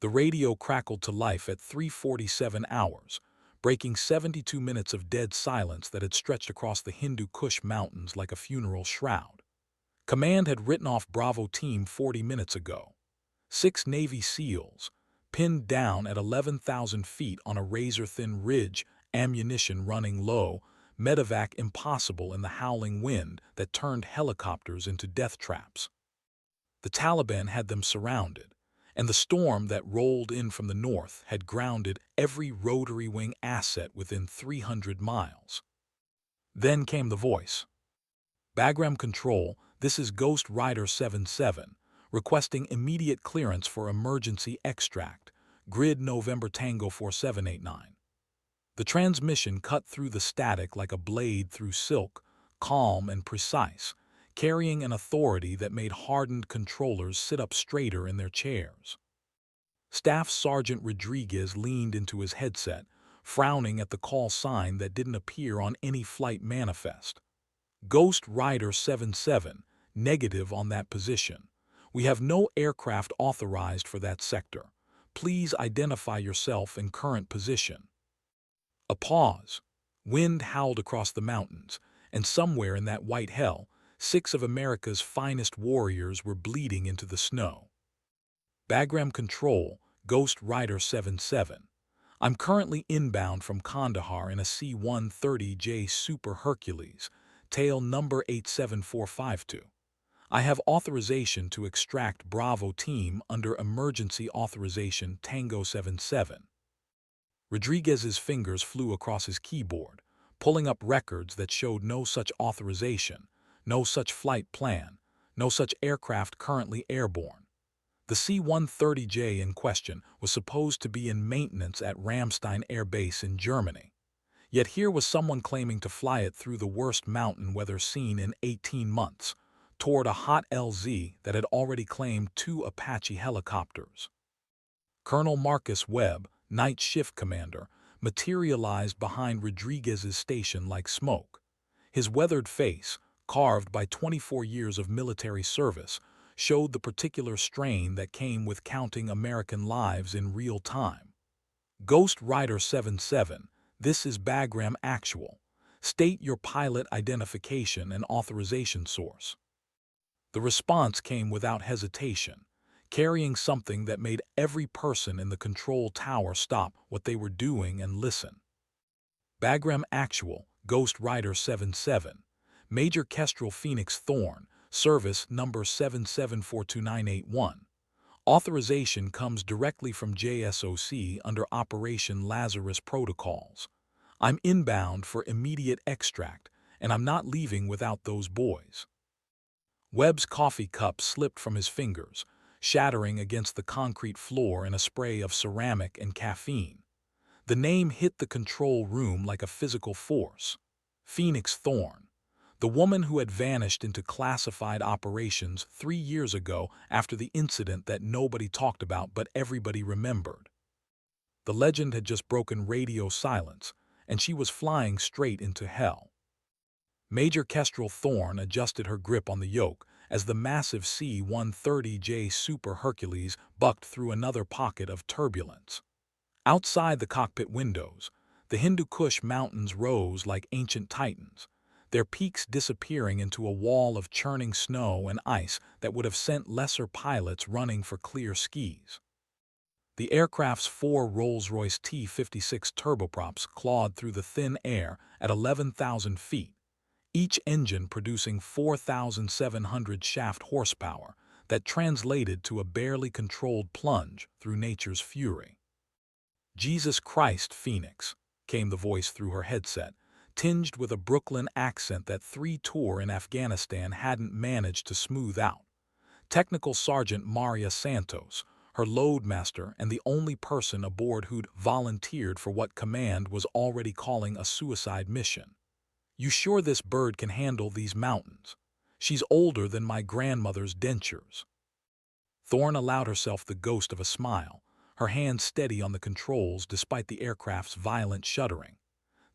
The radio crackled to life at 3:47 hours, breaking 72 minutes of dead silence that had stretched across the Hindu Kush Mountains like a funeral shroud. Command had written off Bravo Team 40 minutes ago. 6 Navy SEALs, pinned down at 11,000 feet on a razor-thin ridge, ammunition running low, medevac impossible in the howling wind that turned helicopters into death traps. The Taliban had them surrounded, and the storm that rolled in from the north had grounded every rotary wing asset within 300 miles. Then came the voice. Bagram Control, this is Ghost Rider 77, requesting immediate clearance for emergency extract, grid November Tango 4789. The transmission cut through the static like a blade through silk, calm and precise, carrying an authority that made hardened controllers sit up straighter in their chairs. Staff Sergeant Rodriguez leaned into his headset, frowning at the call sign that didn't appear on any flight manifest. Ghost Rider 77, negative on that position. We have no aircraft authorized for that sector. Please identify yourself and current position. A pause. Wind howled across the mountains, and somewhere in that white hell, 6 of America's finest warriors were bleeding into the snow. Bagram Control, Ghost Rider 77. I'm currently inbound from Kandahar in a C-130J Super Hercules, tail number 87452. I have authorization to extract Bravo Team under Emergency Authorization Tango 77. Rodriguez's fingers flew across his keyboard, pulling up records that showed no such authorization, no such flight plan, no such aircraft currently airborne. The C-130J in question was supposed to be in maintenance at Ramstein Air Base in Germany. Yet here was someone claiming to fly it through the worst mountain weather seen in 18 months, toward a hot LZ that had already claimed 2 Apache helicopters. Colonel Marcus Webb, night shift commander, materialized behind Rodriguez's station like smoke. His weathered face, carved by 24 years of military service, showed the particular strain that came with counting American lives in real time. Ghost Rider 77, this is Bagram Actual. State your pilot identification and authorization source. The response came without hesitation, carrying something that made every person in the control tower stop what they were doing and listen. Bagram Actual, Ghost Rider 77, Major Kestrel Phoenix Thorn, service number 7742981. Authorization comes directly from JSOC under Operation Lazarus protocols. I'm inbound for immediate extract, and I'm not leaving without those boys. Webb's coffee cup slipped from his fingers, shattering against the concrete floor in a spray of ceramic and caffeine. The name hit the control room like a physical force. Phoenix Thorn, the woman who had vanished into classified operations 3 years ago after the incident that nobody talked about but everybody remembered. The legend had just broken radio silence, and she was flying straight into hell. Major Kestrel Thorn adjusted her grip on the yoke as the massive C-130J Super Hercules bucked through another pocket of turbulence. Outside the cockpit windows, the Hindu Kush Mountains rose like ancient titans, their peaks disappearing into a wall of churning snow and ice that would have sent lesser pilots running for clear skis. The aircraft's 4 Rolls-Royce T-56 turboprops clawed through the thin air at 11,000 feet, each engine producing 4,700 shaft horsepower that translated to a barely controlled plunge through nature's fury. "Jesus Christ, Phoenix," came the voice through her headset, tinged with a Brooklyn accent that 3 tours in Afghanistan hadn't managed to smooth out. Technical Sergeant Maria Santos, her loadmaster and the only person aboard who'd volunteered for what command was already calling a suicide mission. "You sure this bird can handle these mountains? She's older than my grandmother's dentures." Thorn allowed herself the ghost of a smile, her hand steady on the controls despite the aircraft's violent shuddering.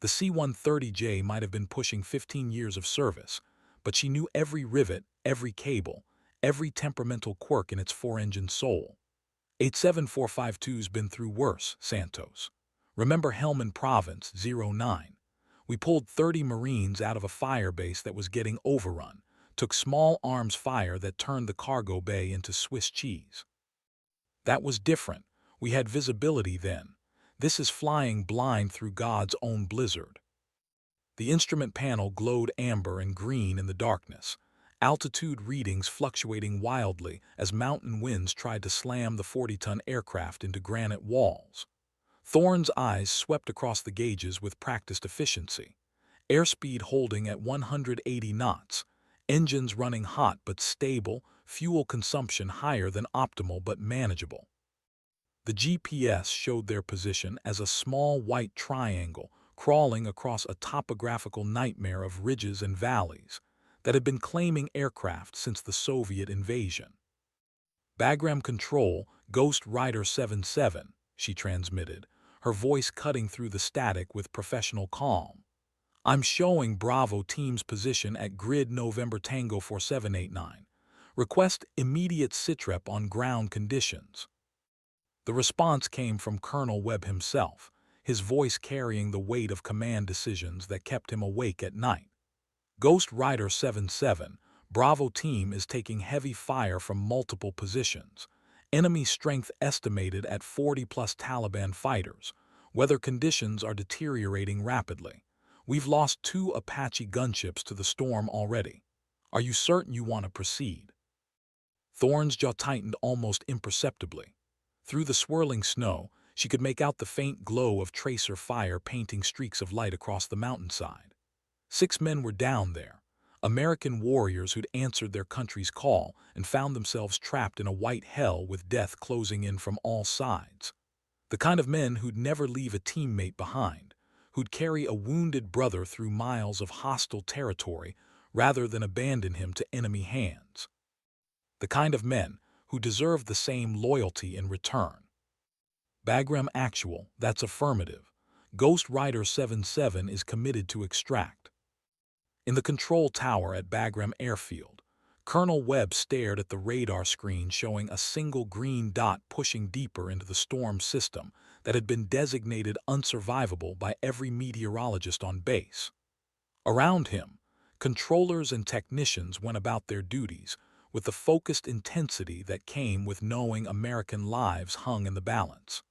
The C-130J might have been pushing 15 years of service, but she knew every rivet, every cable, every temperamental quirk in its 4-engine soul. 87452's been through worse, Santos. Remember Helmand Province, 09? We pulled 30 Marines out of a fire base that was getting overrun, took small arms fire that turned the cargo bay into Swiss cheese. That was different. We had visibility then. This is flying blind through God's own blizzard. The instrument panel glowed amber and green in the darkness, altitude readings fluctuating wildly as mountain winds tried to slam the 40-ton aircraft into granite walls. Thorne's eyes swept across the gauges with practiced efficiency. Airspeed holding at 180 knots, engines running hot but stable, fuel consumption higher than optimal but manageable. The GPS showed their position as a small white triangle crawling across a topographical nightmare of ridges and valleys that had been claiming aircraft since the Soviet invasion. Bagram Control, Ghost Rider 77, she transmitted, her voice cutting through the static with professional calm. I'm showing Bravo Team's position at grid November Tango 4789. Request immediate sitrep on ground conditions. The response came from Colonel Webb himself, his voice carrying the weight of command decisions that kept him awake at night. Ghost Rider 77, Bravo Team is taking heavy fire from multiple positions. Enemy strength estimated at 40-plus Taliban fighters. Weather conditions are deteriorating rapidly. We've lost 2 Apache gunships to the storm already. Are you certain you want to proceed? Thorne's jaw tightened almost imperceptibly. Through the swirling snow, she could make out the faint glow of tracer fire painting streaks of light across the mountainside. 6 men were down there, American warriors who'd answered their country's call and found themselves trapped in a white hell with death closing in from all sides. The kind of men who'd never leave a teammate behind, who'd carry a wounded brother through miles of hostile territory rather than abandon him to enemy hands. The kind of men who deserve the same loyalty in return. Bagram Actual, that's affirmative. Ghost Rider 77 is committed to extract. In the control tower at Bagram Airfield, Colonel Webb stared at the radar screen showing a single green dot pushing deeper into the storm system that had been designated unsurvivable by every meteorologist on base. Around him, controllers and technicians went about their duties with the focused intensity that came with knowing American lives hung in the balance.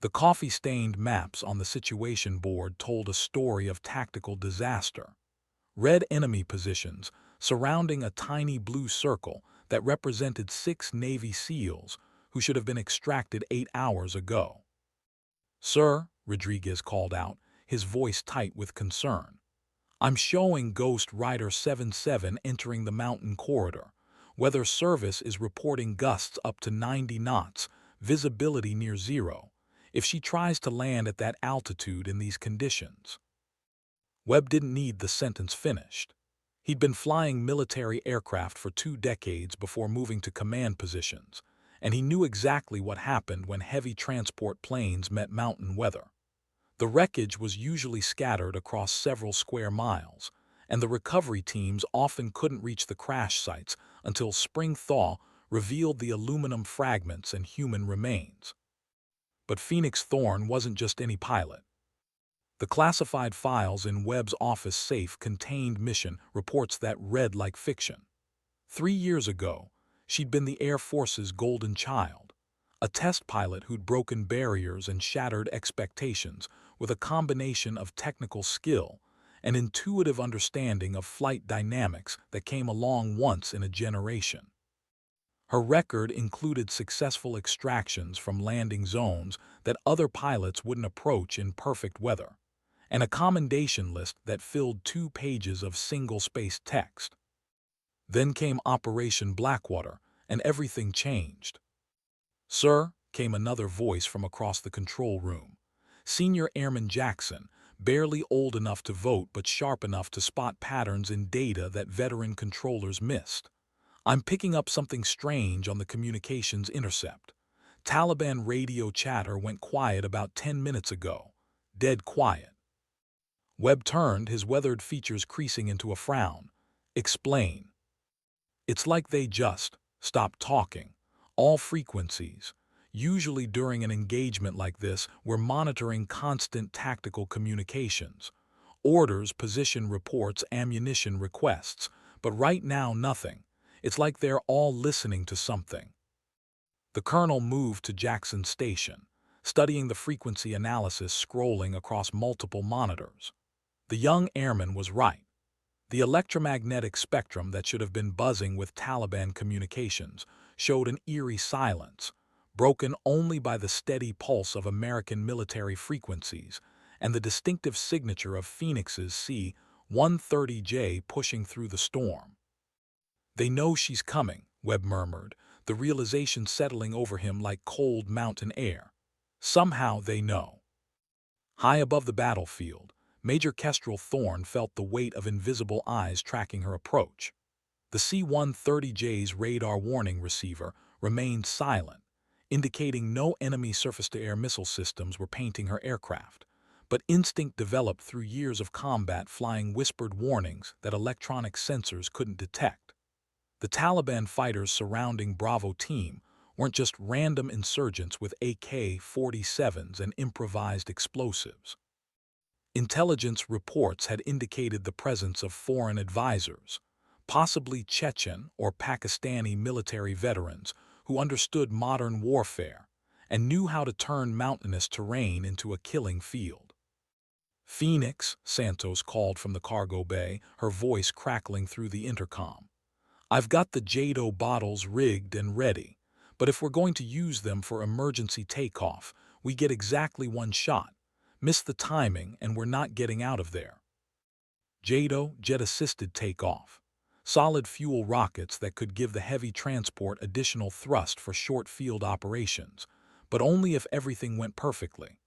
The coffee-stained maps on the situation board told a story of tactical disaster. Red enemy positions surrounding a tiny blue circle that represented 6 Navy SEALs who should have been extracted 8 hours ago. "Sir," Rodriguez called out, his voice tight with concern. "I'm showing Ghost Rider 77 entering the mountain corridor. Weather service is reporting gusts up to 90 knots, visibility near zero. If she tries to land at that altitude in these conditions..." Webb didn't need the sentence finished. He'd been flying military aircraft for 2 decades before moving to command positions, and he knew exactly what happened when heavy transport planes met mountain weather. The wreckage was usually scattered across several square miles, and the recovery teams often couldn't reach the crash sites until spring thaw revealed the aluminum fragments and human remains. But Phoenix Thorne wasn't just any pilot. The classified files in Webb's office safe contained mission reports that read like fiction. 3 years ago, she'd been the Air Force's golden child, a test pilot who'd broken barriers and shattered expectations with a combination of technical skill and intuitive understanding of flight dynamics that came along once in a generation. Her record included successful extractions from landing zones that other pilots wouldn't approach in perfect weather, and a commendation list that filled 2 pages of single-spaced text. Then came Operation Blackwater, and everything changed. "Sir," came another voice from across the control room. Senior Airman Jackson, barely old enough to vote but sharp enough to spot patterns in data that veteran controllers missed. "I'm picking up something strange on the communications intercept. Taliban radio chatter went quiet about 10 minutes ago. Dead quiet." Webb turned, his weathered features creasing into a frown. "Explain." "It's like they just stopped talking. All frequencies. Usually during an engagement like this, we're monitoring constant tactical communications. Orders, position reports, ammunition requests. But right now, nothing. It's like they're all listening to something. The colonel moved to Jackson Station, studying the frequency analysis scrolling across multiple monitors. The young airman was right. The electromagnetic spectrum that should have been buzzing with Taliban communications showed an eerie silence, broken only by the steady pulse of American military frequencies and the distinctive signature of Phoenix's C-130J pushing through the storm. "They know she's coming," Webb murmured, the realization settling over him like cold mountain air. Somehow they know. High above the battlefield, Major Kestrel Thorne felt the weight of invisible eyes tracking her approach. The C-130J's radar warning receiver remained silent, indicating no enemy surface-to-air missile systems were painting her aircraft. But instinct developed through years of combat flying whispered warnings that electronic sensors couldn't detect. The Taliban fighters surrounding Bravo Team weren't just random insurgents with AK-47s and improvised explosives. Intelligence reports had indicated the presence of foreign advisors, possibly Chechen or Pakistani military veterans who understood modern warfare and knew how to turn mountainous terrain into a killing field. "Phoenix," Santos called from the cargo bay, her voice crackling through the intercom. "I've got the JADO bottles rigged and ready, but if we're going to use them for emergency takeoff, we get exactly one shot. Miss the timing and we're not getting out of there." JADO, jet-assisted takeoff. Solid fuel rockets that could give the heavy transport additional thrust for short field operations, but only if everything went perfectly.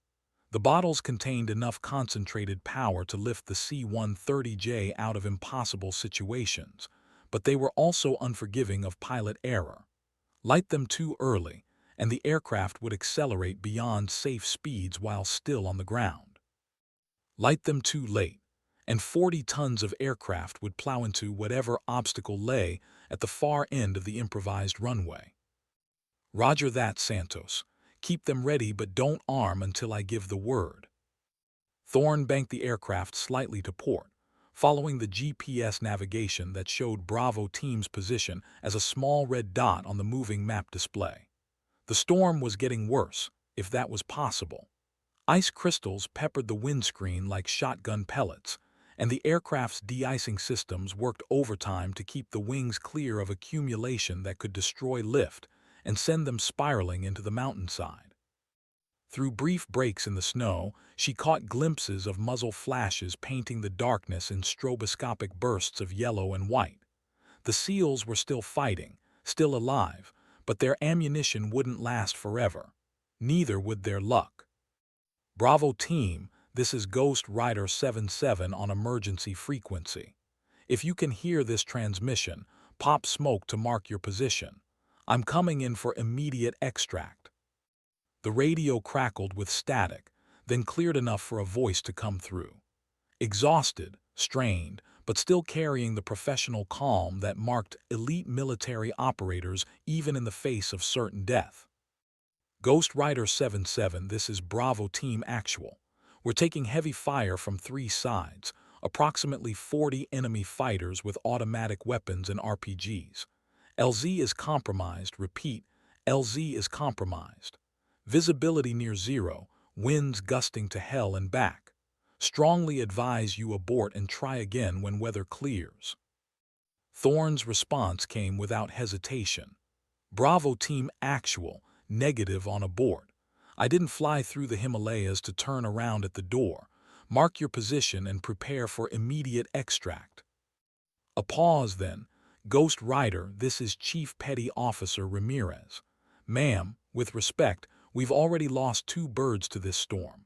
The bottles contained enough concentrated power to lift the C-130J out of impossible situations, but they were also unforgiving of pilot error. Light them too early, and the aircraft would accelerate beyond safe speeds while still on the ground. Light them too late, and 40 tons of aircraft would plow into whatever obstacle lay at the far end of the improvised runway. "Roger that, Santos. Keep them ready but don't arm until I give the word." Thorne banked the aircraft slightly to port, following the GPS navigation that showed Bravo Team's position as a small red dot on the moving map display. The storm was getting worse, if that was possible. Ice crystals peppered the windscreen like shotgun pellets, and the aircraft's de-icing systems worked overtime to keep the wings clear of accumulation that could destroy lift and send them spiraling into the mountainside. Through brief breaks in the snow, she caught glimpses of muzzle flashes painting the darkness in stroboscopic bursts of yellow and white. The SEALs were still fighting, still alive, but their ammunition wouldn't last forever. Neither would their luck. "Bravo Team, this is Ghost Rider 77 on emergency frequency. If you can hear this transmission, pop smoke to mark your position. I'm coming in for immediate extract." The radio crackled with static, then cleared enough for a voice to come through. Exhausted, strained, but still carrying the professional calm that marked elite military operators even in the face of certain death. "Ghost Rider 77, this is Bravo Team Actual. We're taking heavy fire from 3 sides, approximately 40 enemy fighters with automatic weapons and RPGs. LZ is compromised, repeat, LZ is compromised. Visibility near zero, winds gusting to hell and back. Strongly advise you abort and try again when weather clears." Thorne's response came without hesitation. "Bravo Team Actual, negative on abort. I didn't fly through the Himalayas to turn around at the door. Mark your position and prepare for immediate extract." A pause then. "Ghost Rider, this is Chief Petty Officer Ramirez. Ma'am, with respect, we've already lost 2 birds to this storm.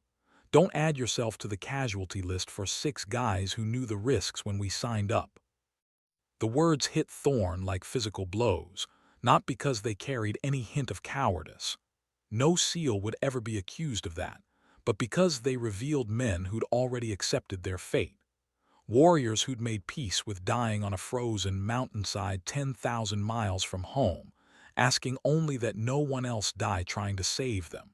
Don't add yourself to the casualty list for 6 guys who knew the risks when we signed up." The words hit Thorne like physical blows, not because they carried any hint of cowardice. No SEAL would ever be accused of that, but because they revealed men who'd already accepted their fate. Warriors who'd made peace with dying on a frozen mountainside 10,000 miles from home, asking only that no one else die trying to save them.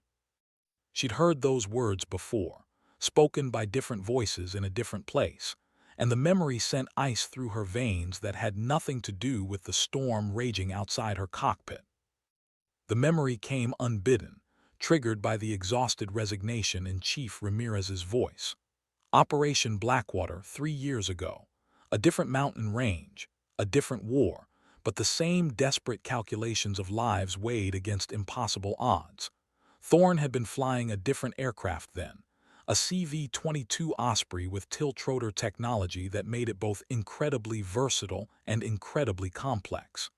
She'd heard those words before, spoken by different voices in a different place, and the memory sent ice through her veins that had nothing to do with the storm raging outside her cockpit. The memory came unbidden, triggered by the exhausted resignation in Chief Ramirez's voice. Operation Blackwater 3 years ago. A different mountain range, a different war, but the same desperate calculations of lives weighed against impossible odds. Thorne had been flying a different aircraft then, a CV-22 Osprey with tilt-rotor technology that made it both incredibly versatile and incredibly complex.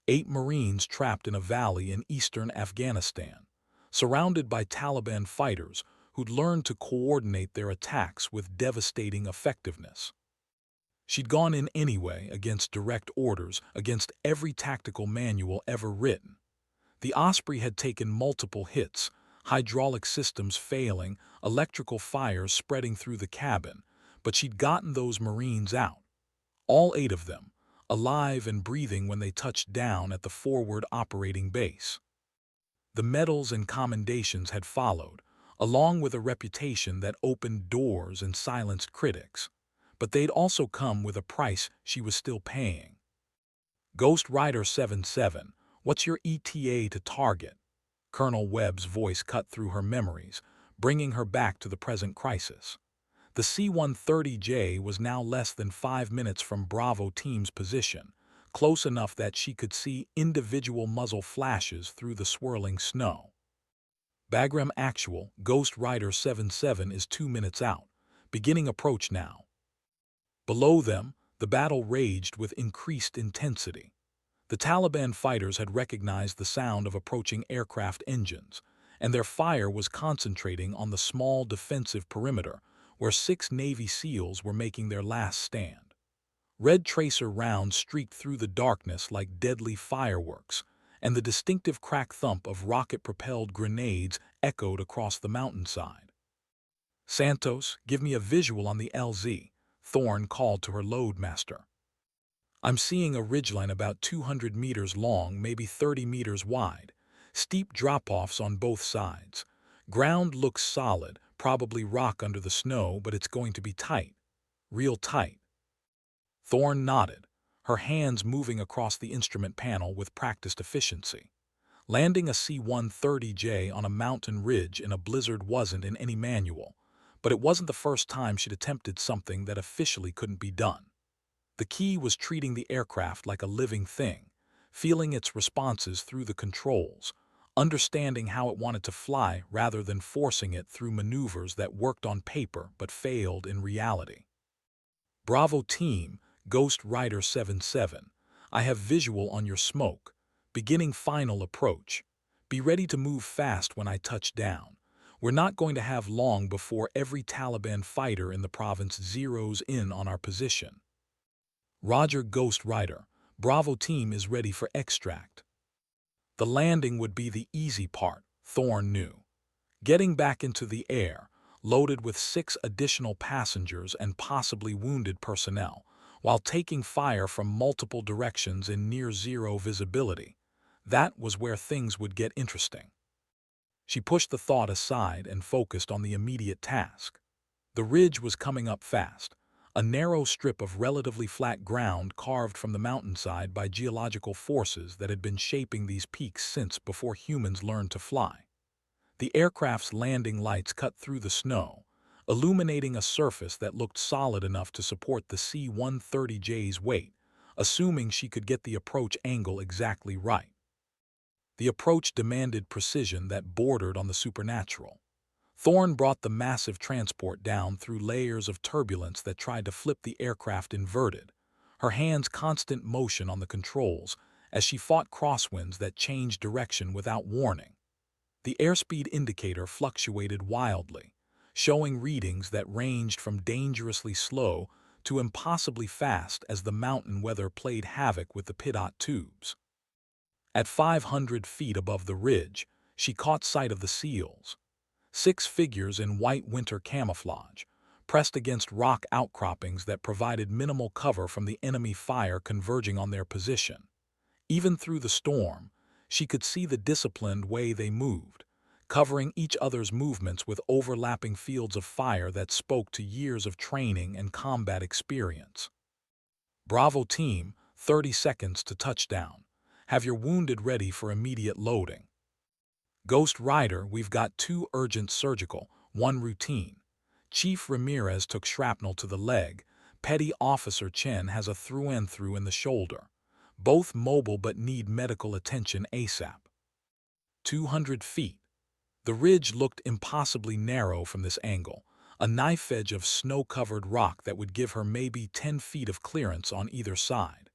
8 Marines trapped in a valley in eastern Afghanistan, surrounded by Taliban fighters who'd learned to coordinate their attacks with devastating effectiveness. She'd gone in anyway against direct orders, against every tactical manual ever written. The Osprey had taken multiple hits, hydraulic systems failing, electrical fires spreading through the cabin, but she'd gotten those Marines out. All 8 of them, alive and breathing when they touched down at the forward operating base. The medals and commendations had followed, along with a reputation that opened doors and silenced critics, but they'd also come with a price she was still paying. Ghost Rider 77, what's your ETA to target? Colonel Webb's voice cut through her memories, bringing her back to the present crisis. The C-130J was now less than 5 minutes from Bravo Team's position, close enough that she could see individual muzzle flashes through the swirling snow. Bagram Actual, Ghost Rider 77 is 2 minutes out, beginning approach now. Below them, the battle raged with increased intensity. The Taliban fighters had recognized the sound of approaching aircraft engines, and their fire was concentrating on the small defensive perimeter where 6 Navy SEALs were making their last stand. Red tracer rounds streaked through the darkness like deadly fireworks, and the distinctive crack thump of rocket-propelled grenades echoed across the mountainside. Santos, give me a visual on the LZ, Thorne called to her loadmaster. I'm seeing a ridgeline about 200 meters long, maybe 30 meters wide. Steep drop-offs on both sides. Ground looks solid, probably rock under the snow, but it's going to be tight. Real tight. Thorne nodded, her hands moving across the instrument panel with practiced efficiency. Landing a C-130J on a mountain ridge in a blizzard wasn't in any manual, but it wasn't the first time she'd attempted something that officially couldn't be done. The key was treating the aircraft like a living thing, feeling its responses through the controls, understanding how it wanted to fly rather than forcing it through maneuvers that worked on paper but failed in reality. Bravo Team, Ghost Rider 77, I have visual on your smoke. Beginning final approach. Be ready to move fast when I touch down. We're not going to have long before every Taliban fighter in the province zeroes in on our position. Roger, Ghost Rider. Bravo Team is ready for extract. The landing would be the easy part, Thorne knew. Getting back into the air, loaded with 6 additional passengers and possibly wounded personnel, while taking fire from multiple directions in near-zero visibility. That was where things would get interesting. She pushed the thought aside and focused on the immediate task. The ridge was coming up fast, a narrow strip of relatively flat ground carved from the mountainside by geological forces that had been shaping these peaks since before humans learned to fly. The aircraft's landing lights cut through the snow, illuminating a surface that looked solid enough to support the C-130J's weight, assuming she could get the approach angle exactly right. The approach demanded precision that bordered on the supernatural. Thorne brought the massive transport down through layers of turbulence that tried to flip the aircraft inverted, her hands constant motion on the controls as she fought crosswinds that changed direction without warning. The airspeed indicator fluctuated wildly, showing readings that ranged from dangerously slow to impossibly fast as the mountain weather played havoc with the pitot tubes. At 500 feet above the ridge, she caught sight of the SEALs. 6 figures in white winter camouflage, pressed against rock outcroppings that provided minimal cover from the enemy fire converging on their position. Even through the storm, she could see the disciplined way they moved, covering each other's movements with overlapping fields of fire that spoke to years of training and combat experience. Bravo team, 30 seconds to touchdown. Have your wounded ready for immediate loading. Ghost Rider, we've got 2 urgent surgical, 1 routine. Chief Ramirez took shrapnel to the leg. Petty Officer Chen has a through-and-through in the shoulder. Both mobile but need medical attention ASAP. 200 feet. The ridge looked impossibly narrow from this angle, a knife edge of snow-covered rock that would give her maybe 10 feet of clearance on either side.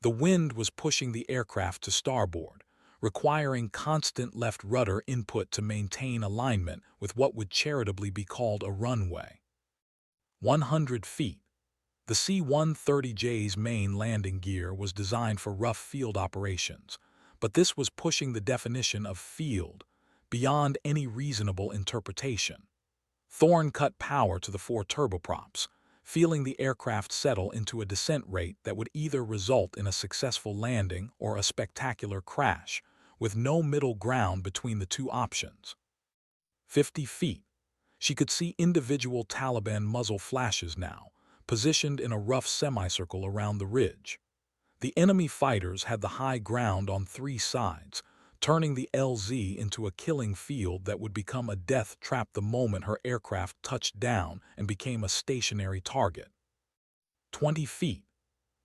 The wind was pushing the aircraft to starboard, requiring constant left rudder input to maintain alignment with what would charitably be called a runway. 100 feet. The C-130J's main landing gear was designed for rough field operations, but this was pushing the definition of field beyond any reasonable interpretation. Thorne cut power to the 4 turboprops, feeling the aircraft settle into a descent rate that would either result in a successful landing or a spectacular crash, with no middle ground between the 2 options. 50 feet. She could see individual Taliban muzzle flashes now, positioned in a rough semicircle around the ridge. The enemy fighters had the high ground on 3 sides, turning the LZ into a killing field that would become a death trap the moment her aircraft touched down and became a stationary target. 20 feet.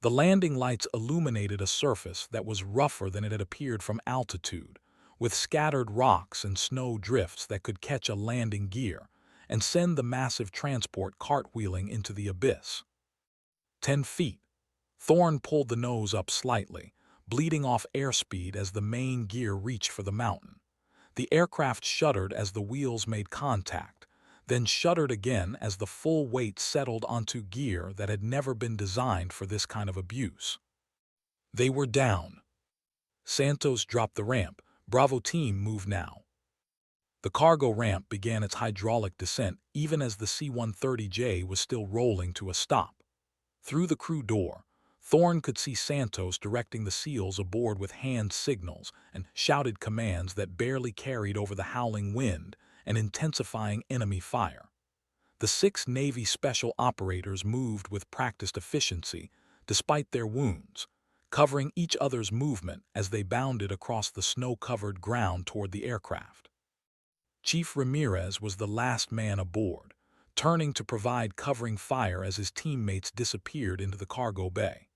The landing lights illuminated a surface that was rougher than it had appeared from altitude, with scattered rocks and snow drifts that could catch a landing gear and send the massive transport cartwheeling into the abyss. 10 feet. Thorne pulled the nose up slightly, bleeding off airspeed as the main gear reached for the mountain. The aircraft shuddered as the wheels made contact, then shuddered again as the full weight settled onto gear that had never been designed for this kind of abuse. They were down. Santos dropped the ramp. Bravo team moved now. The cargo ramp began its hydraulic descent even as the C-130J was still rolling to a stop. Through the crew door, Thorne could see Santos directing the SEALs aboard with hand signals and shouted commands that barely carried over the howling wind and intensifying enemy fire. The 6 Navy special operators moved with practiced efficiency, despite their wounds, covering each other's movement as they bounded across the snow-covered ground toward the aircraft. Chief Ramirez was the last man aboard, turning to provide covering fire as his teammates disappeared into the cargo bay.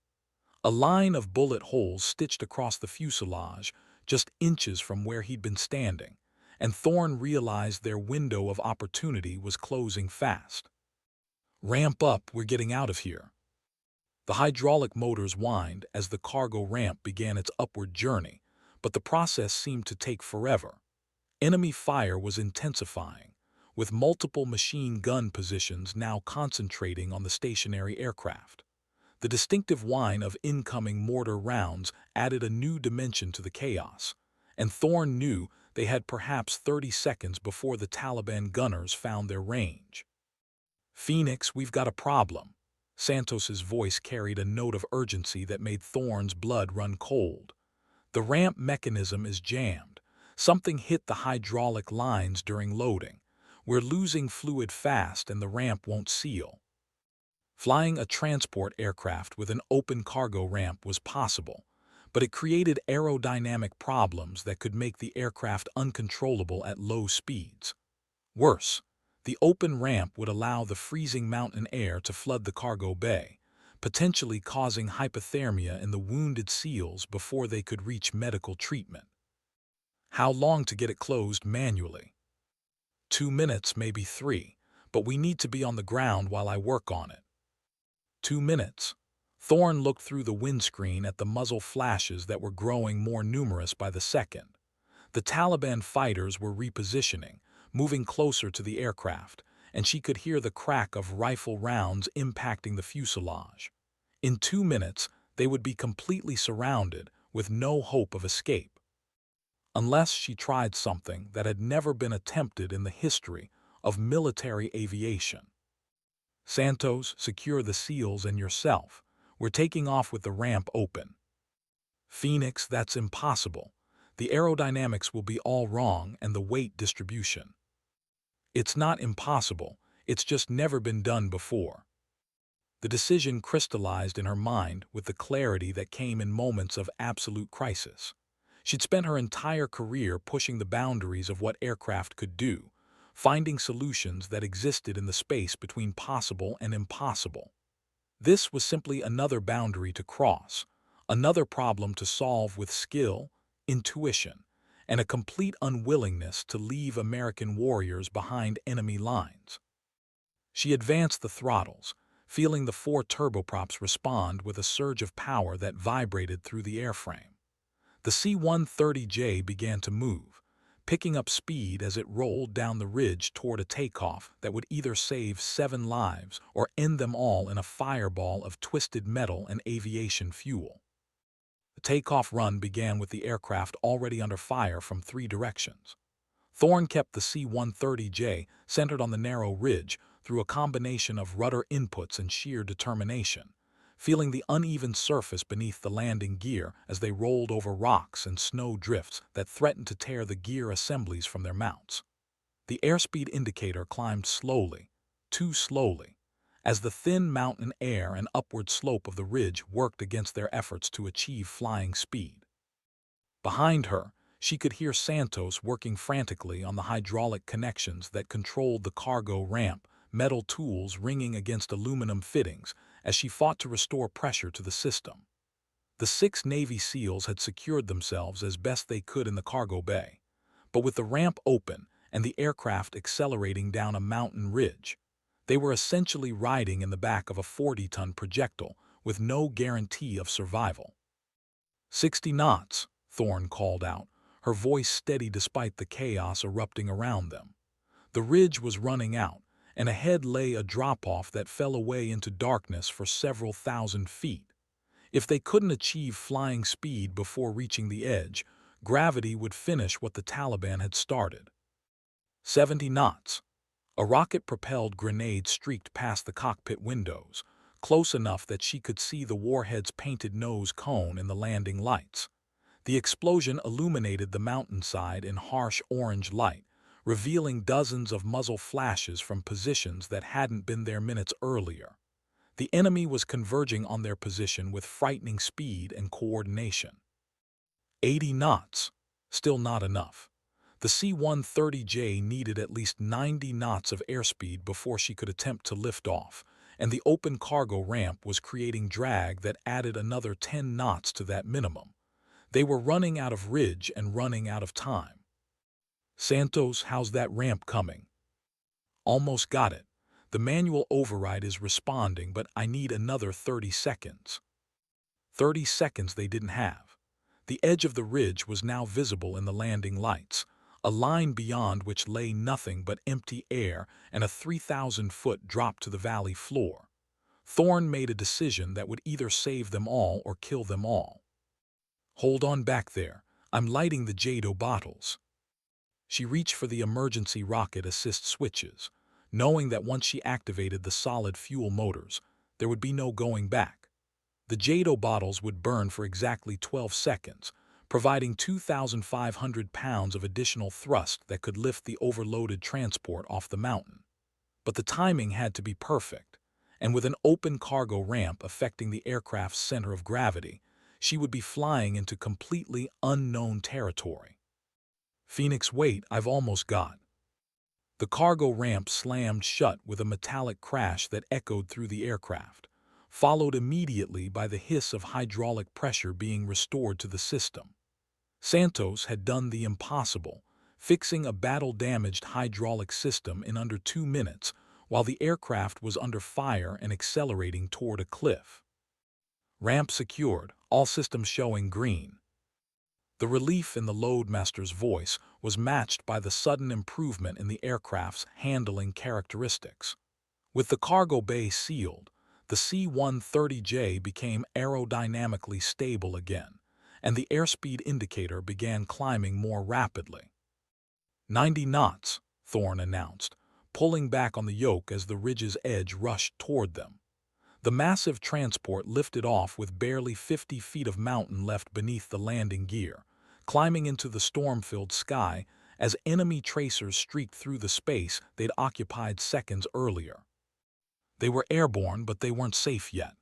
A line of bullet holes stitched across the fuselage just inches from where he'd been standing, and Thorne realized their window of opportunity was closing fast. "Ramp up, we're getting out of here." The hydraulic motors whined as the cargo ramp began its upward journey, but the process seemed to take forever. Enemy fire was intensifying, with multiple machine gun positions now concentrating on the stationary aircraft. The distinctive whine of incoming mortar rounds added a new dimension to the chaos, and Thorne knew they had perhaps 30 seconds before the Taliban gunners found their range. "Phoenix, we've got a problem." Santos's voice carried a note of urgency that made Thorne's blood run cold. "The ramp mechanism is jammed. Something hit the hydraulic lines during loading. We're losing fluid fast and the ramp won't seal." Flying a transport aircraft with an open cargo ramp was possible, but it created aerodynamic problems that could make the aircraft uncontrollable at low speeds. Worse, the open ramp would allow the freezing mountain air to flood the cargo bay, potentially causing hypothermia in the wounded SEALs before they could reach medical treatment. How long to get it closed manually? 2 minutes, maybe 3, but we need to be on the ground while I work on it. 2 minutes. Thorne looked through the windscreen at the muzzle flashes that were growing more numerous by the second. The Taliban fighters were repositioning, moving closer to the aircraft, and she could hear the crack of rifle rounds impacting the fuselage. In 2 minutes, they would be completely surrounded, with no hope of escape. Unless she tried something that had never been attempted in the history of military aviation. "Santos, secure the SEALs and yourself. We're taking off with the ramp open." Phoenix, that's impossible. The aerodynamics will be all wrong and the weight distribution. It's not impossible, it's just never been done before. The decision crystallized in her mind with the clarity that came in moments of absolute crisis. She'd spent her entire career pushing the boundaries of what aircraft could do, finding solutions that existed in the space between possible and impossible. This was simply another boundary to cross, another problem to solve with skill, intuition, and a complete unwillingness to leave American warriors behind enemy lines. She advanced the throttles, feeling the four turboprops respond with a surge of power that vibrated through the airframe. The C-130J began to move, picking up speed as it rolled down the ridge toward a takeoff that would either save 7 lives or end them all in a fireball of twisted metal and aviation fuel. The takeoff run began with the aircraft already under fire from 3 directions. Thorne kept the C-130J centered on the narrow ridge through a combination of rudder inputs and sheer determination, feeling the uneven surface beneath the landing gear as they rolled over rocks and snow drifts that threatened to tear the gear assemblies from their mounts. The airspeed indicator climbed slowly, too slowly, as the thin mountain air and upward slope of the ridge worked against their efforts to achieve flying speed. Behind her, she could hear Santos working frantically on the hydraulic connections that controlled the cargo ramp, metal tools ringing against aluminum fittings as she fought to restore pressure to the system. The 6 Navy SEALs had secured themselves as best they could in the cargo bay, but with the ramp open and the aircraft accelerating down a mountain ridge, they were essentially riding in the back of a 40-ton projectile with no guarantee of survival. 60 knots, Thorne called out, her voice steady despite the chaos erupting around them. The ridge was running out, and ahead lay a drop-off that fell away into darkness for several thousand feet. If they couldn't achieve flying speed before reaching the edge, gravity would finish what the Taliban had started. 70 knots. A rocket-propelled grenade streaked past the cockpit windows, close enough that she could see the warhead's painted nose cone in the landing lights. The explosion illuminated the mountainside in harsh orange light, revealing dozens of muzzle flashes from positions that hadn't been there minutes earlier. The enemy was converging on their position with frightening speed and coordination. 80 knots. Still not enough. The C-130J needed at least 90 knots of airspeed before she could attempt to lift off, and the open cargo ramp was creating drag that added another 10 knots to that minimum. They were running out of ridge and running out of time. Santos, how's that ramp coming? Almost got it. The manual override is responding, but I need another 30 seconds. 30 seconds they didn't have. The edge of the ridge was now visible in the landing lights, a line beyond which lay nothing but empty air and a 3,000-foot drop to the valley floor. Thorne made a decision that would either save them all or kill them all. Hold on back there. I'm lighting the JADO bottles. She reached for the emergency rocket assist switches, knowing that once she activated the solid fuel motors, there would be no going back. The JADO bottles would burn for exactly 12 seconds, providing 2,500 pounds of additional thrust that could lift the overloaded transport off the mountain. But the timing had to be perfect, and with an open cargo ramp affecting the aircraft's center of gravity, she would be flying into completely unknown territory. Phoenix, wait, I've almost got. The cargo ramp slammed shut with a metallic crash that echoed through the aircraft, followed immediately by the hiss of hydraulic pressure being restored to the system. Santos had done the impossible, fixing a battle-damaged hydraulic system in under 2 minutes while the aircraft was under fire and accelerating toward a cliff. Ramp secured, all systems showing green. The relief in the loadmaster's voice was matched by the sudden improvement in the aircraft's handling characteristics. With the cargo bay sealed, the C-130J became aerodynamically stable again, and the airspeed indicator began climbing more rapidly. 90 knots, Thorne announced, pulling back on the yoke as the ridge's edge rushed toward them. The massive transport lifted off with barely 50 feet of mountain left beneath the landing gear, climbing into the storm-filled sky as enemy tracers streaked through the space they'd occupied seconds earlier. They were airborne, but they weren't safe yet.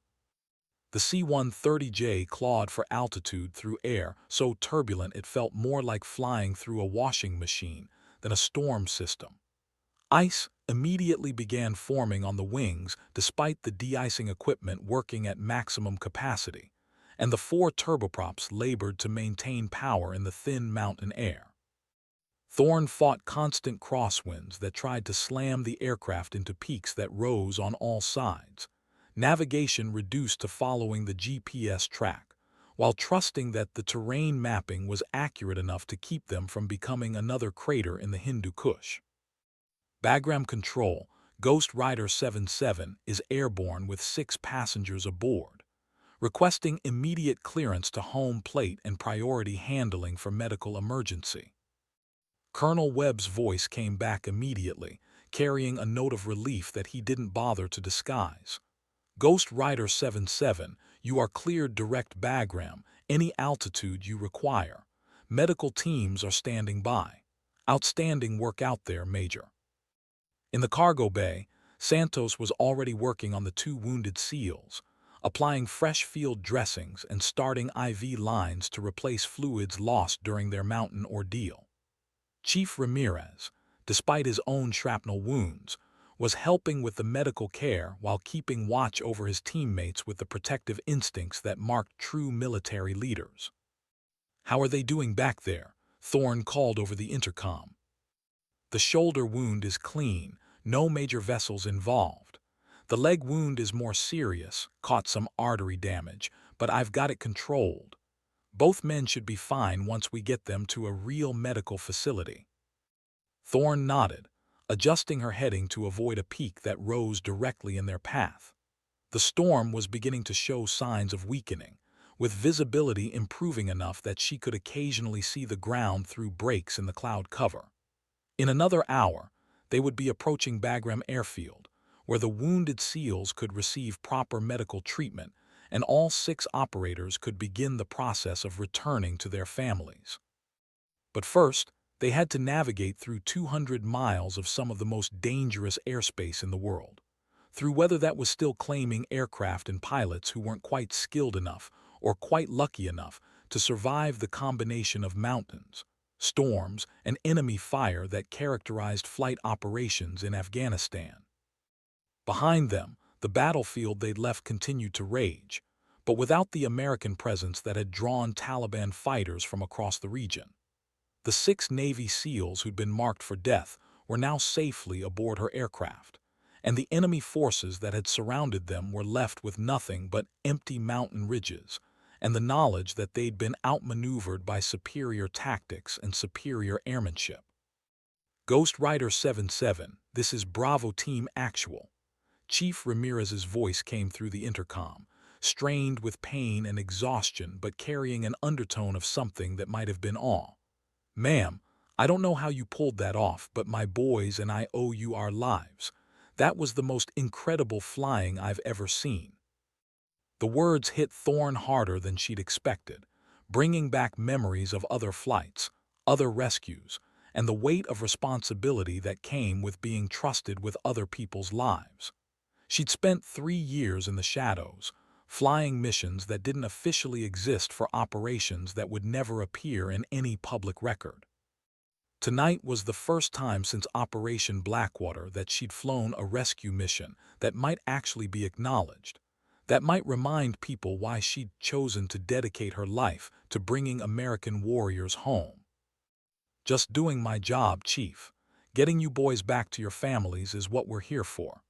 The C-130J clawed for altitude through air so turbulent it felt more like flying through a washing machine than a storm system. Ice immediately began forming on the wings despite the de-icing equipment working at maximum capacity, and the four turboprops labored to maintain power in the thin mountain air. Thorne fought constant crosswinds that tried to slam the aircraft into peaks that rose on all sides. Navigation reduced to following the GPS track, while trusting that the terrain mapping was accurate enough to keep them from becoming another crater in the Hindu Kush. Bagram Control, Ghost Rider 77 is airborne with 6 passengers aboard, requesting immediate clearance to home plate and priority handling for medical emergency. Colonel Webb's voice came back immediately, carrying a note of relief that he didn't bother to disguise. Ghost Rider 77, you are cleared direct Bagram, any altitude you require. Medical teams are standing by. Outstanding work out there, Major. In the cargo bay, Santos was already working on the 2 wounded SEALs, applying fresh field dressings and starting IV lines to replace fluids lost during their mountain ordeal. Chief Ramirez, despite his own shrapnel wounds, was helping with the medical care while keeping watch over his teammates with the protective instincts that marked true military leaders. "How are they doing back there?" Thorne called over the intercom. "The shoulder wound is clean, no major vessels involved. The leg wound is more serious, caught some artery damage, but I've got it controlled. Both men should be fine once we get them to a real medical facility." Thorne nodded, adjusting her heading to avoid a peak that rose directly in their path. The storm was beginning to show signs of weakening, with visibility improving enough that she could occasionally see the ground through breaks in the cloud cover. In another hour, they would be approaching Bagram Airfield, where the wounded SEALs could receive proper medical treatment and all 6 operators could begin the process of returning to their families. But first, they had to navigate through 200 miles of some of the most dangerous airspace in the world, through weather that was still claiming aircraft and pilots who weren't quite skilled enough or quite lucky enough to survive the combination of mountains, storms, and enemy fire that characterized flight operations in Afghanistan. Behind them, the battlefield they'd left continued to rage, but without the American presence that had drawn Taliban fighters from across the region. The 6 Navy SEALs who'd been marked for death were now safely aboard her aircraft, and the enemy forces that had surrounded them were left with nothing but empty mountain ridges and the knowledge that they'd been outmaneuvered by superior tactics and superior airmanship. "Ghost Rider 77, this is Bravo Team Actual." Chief Ramirez's voice came through the intercom, strained with pain and exhaustion but carrying an undertone of something that might have been awe. "Ma'am, I don't know how you pulled that off, but my boys and I owe you our lives. That was the most incredible flying I've ever seen." The words hit Thorne harder than she'd expected, bringing back memories of other flights, other rescues, and the weight of responsibility that came with being trusted with other people's lives. She'd spent 3 years in the shadows, flying missions that didn't officially exist for operations that would never appear in any public record. Tonight was the first time since Operation Blackwater that she'd flown a rescue mission that might actually be acknowledged, that might remind people why she'd chosen to dedicate her life to bringing American warriors home. "Just doing my job, Chief. Getting you boys back to your families is what we're here for."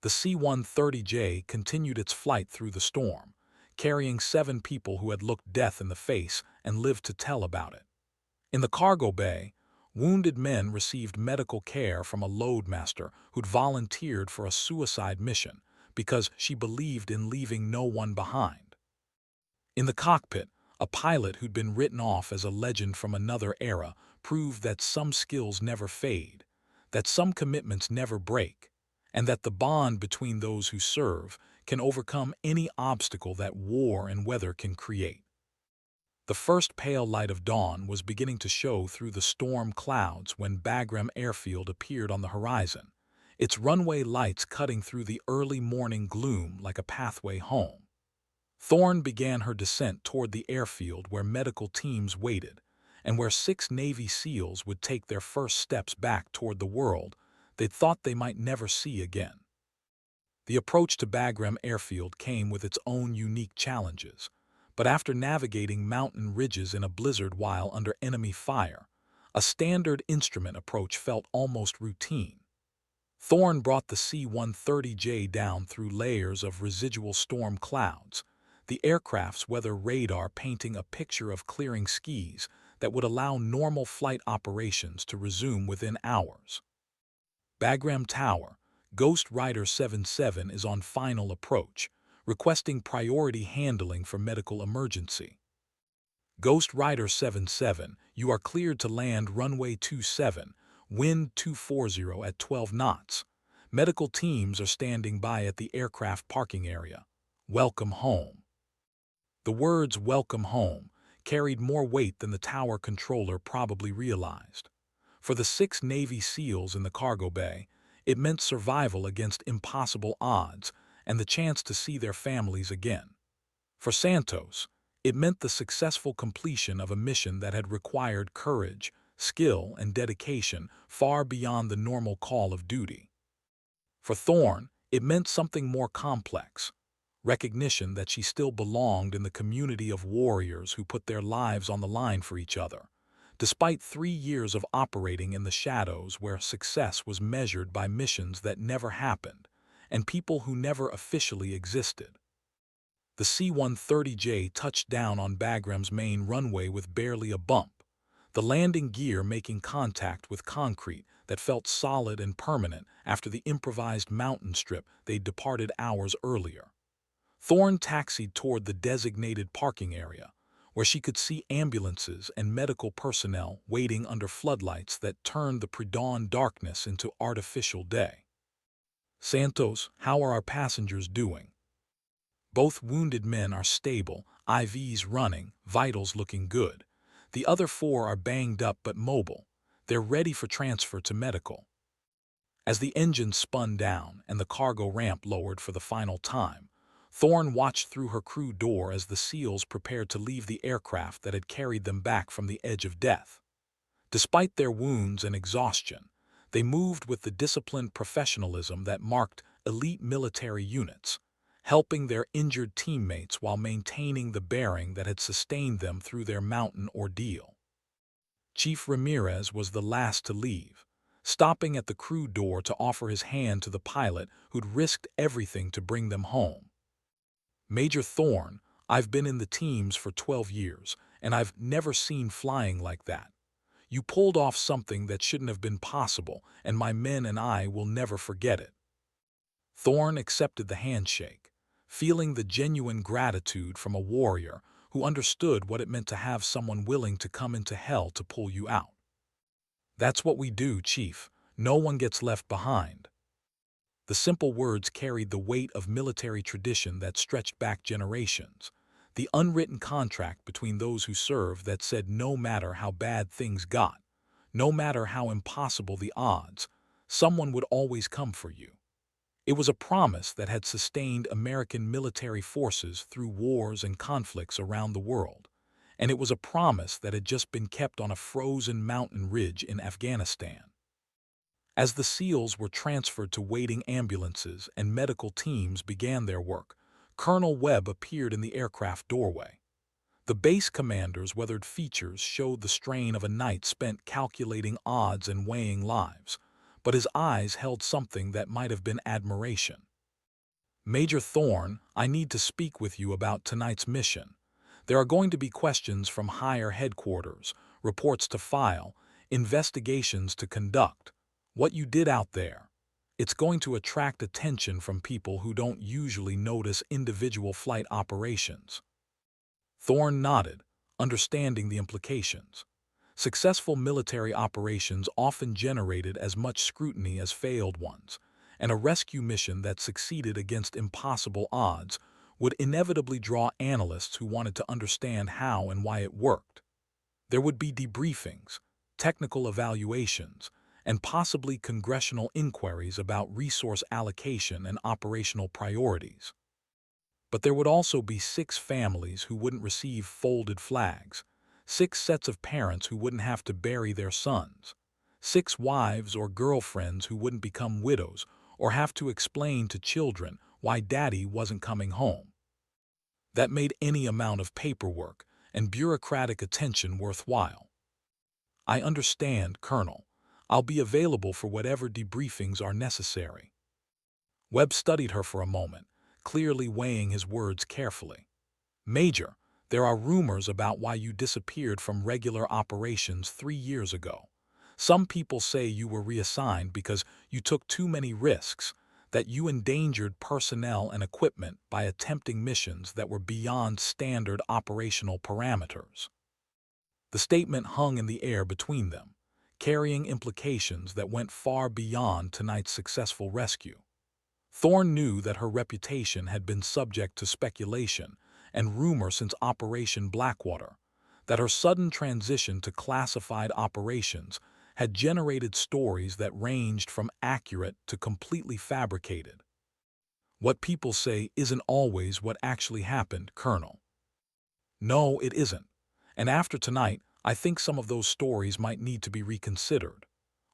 The C-130J continued its flight through the storm, carrying 7 people who had looked death in the face and lived to tell about it. In the cargo bay, wounded men received medical care from a loadmaster who'd volunteered for a suicide mission because she believed in leaving no one behind. In the cockpit, a pilot who'd been written off as a legend from another era proved that some skills never fade, that some commitments never break, and that the bond between those who serve can overcome any obstacle that war and weather can create. The first pale light of dawn was beginning to show through the storm clouds when Bagram Airfield appeared on the horizon, its runway lights cutting through the early morning gloom like a pathway home. Thorne began her descent toward the airfield where medical teams waited, and where 6 Navy SEALs would take their first steps back toward the world they thought they might never see again. The approach to Bagram Airfield came with its own unique challenges, but after navigating mountain ridges in a blizzard while under enemy fire, a standard instrument approach felt almost routine. Thorne brought the C-130J down through layers of residual storm clouds, the aircraft's weather radar painting a picture of clearing skies that would allow normal flight operations to resume within hours. Bagram Tower, Ghost Rider 77 is on final approach, requesting priority handling for medical emergency. Ghost Rider 77, you are cleared to land runway 27, wind 240 at 12 knots. Medical teams are standing by at the aircraft parking area. Welcome home. The words "welcome home" carried more weight than the tower controller probably realized. For the 6 Navy SEALs in the cargo bay, it meant survival against impossible odds and the chance to see their families again. For Santos, it meant the successful completion of a mission that had required courage, skill, and dedication far beyond the normal call of duty. For Thorne, it meant something more complex: recognition that she still belonged in the community of warriors who put their lives on the line for each other, despite 3 years of operating in the shadows where success was measured by missions that never happened and people who never officially existed. The C-130J touched down on Bagram's main runway with barely a bump, the landing gear making contact with concrete that felt solid and permanent after the improvised mountain strip they'd departed hours earlier. Thorne taxied toward the designated parking area, where she could see ambulances and medical personnel waiting under floodlights that turned the pre-dawn darkness into artificial day. Santos, how are our passengers doing? Both wounded men are stable, IVs running, vitals looking good. The other 4 are banged up but mobile. They're ready for transfer to medical. As the engine spun down and the cargo ramp lowered for the final time, Thorne watched through her crew door as the SEALs prepared to leave the aircraft that had carried them back from the edge of death. Despite their wounds and exhaustion, they moved with the disciplined professionalism that marked elite military units, helping their injured teammates while maintaining the bearing that had sustained them through their mountain ordeal. Chief Ramirez was the last to leave, stopping at the crew door to offer his hand to the pilot who'd risked everything to bring them home. Major Thorne, I've been in the teams for 12 years, and I've never seen flying like that. You pulled off something that shouldn't have been possible, and my men and I will never forget it. Thorne accepted the handshake, feeling the genuine gratitude from a warrior who understood what it meant to have someone willing to come into hell to pull you out. That's what we do, Chief. No one gets left behind. The simple words carried the weight of military tradition that stretched back generations, the unwritten contract between those who served that said no matter how bad things got, no matter how impossible the odds, someone would always come for you. It was a promise that had sustained American military forces through wars and conflicts around the world, and it was a promise that had just been kept on a frozen mountain ridge in Afghanistan. As the SEALs were transferred to waiting ambulances and medical teams began their work, Colonel Webb appeared in the aircraft doorway. The base commander's weathered features showed the strain of a night spent calculating odds and weighing lives, but his eyes held something that might have been admiration. Major Thorne, I need to speak with you about tonight's mission. There are going to be questions from higher headquarters, reports to file, investigations to conduct. What you did out there, it's going to attract attention from people who don't usually notice individual flight operations. Thorne nodded, understanding the implications. Successful military operations often generated as much scrutiny as failed ones, and a rescue mission that succeeded against impossible odds would inevitably draw analysts who wanted to understand how and why it worked. There would be debriefings, technical evaluations, and possibly congressional inquiries about resource allocation and operational priorities. But there would also be 6 families who wouldn't receive folded flags, 6 sets of parents who wouldn't have to bury their sons, 6 wives or girlfriends who wouldn't become widows or have to explain to children why daddy wasn't coming home. That made any amount of paperwork and bureaucratic attention worthwhile. I understand, Colonel. I'll be available for whatever debriefings are necessary. Webb studied her for a moment, clearly weighing his words carefully. Major, there are rumors about why you disappeared from regular operations 3 years ago. Some people say you were reassigned because you took too many risks, that you endangered personnel and equipment by attempting missions that were beyond standard operational parameters. The statement hung in the air between them, carrying implications that went far beyond tonight's successful rescue. Thorne knew that her reputation had been subject to speculation and rumor since Operation Blackwater, that her sudden transition to classified operations had generated stories that ranged from accurate to completely fabricated. What people say isn't always what actually happened, Colonel. No, it isn't. And after tonight, I think some of those stories might need to be reconsidered.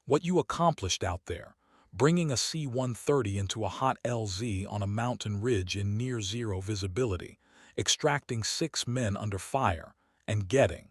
What you accomplished out there, bringing a C-130 into a hot LZ on a mountain ridge in near-zero visibility, extracting 6 men under fire, and getting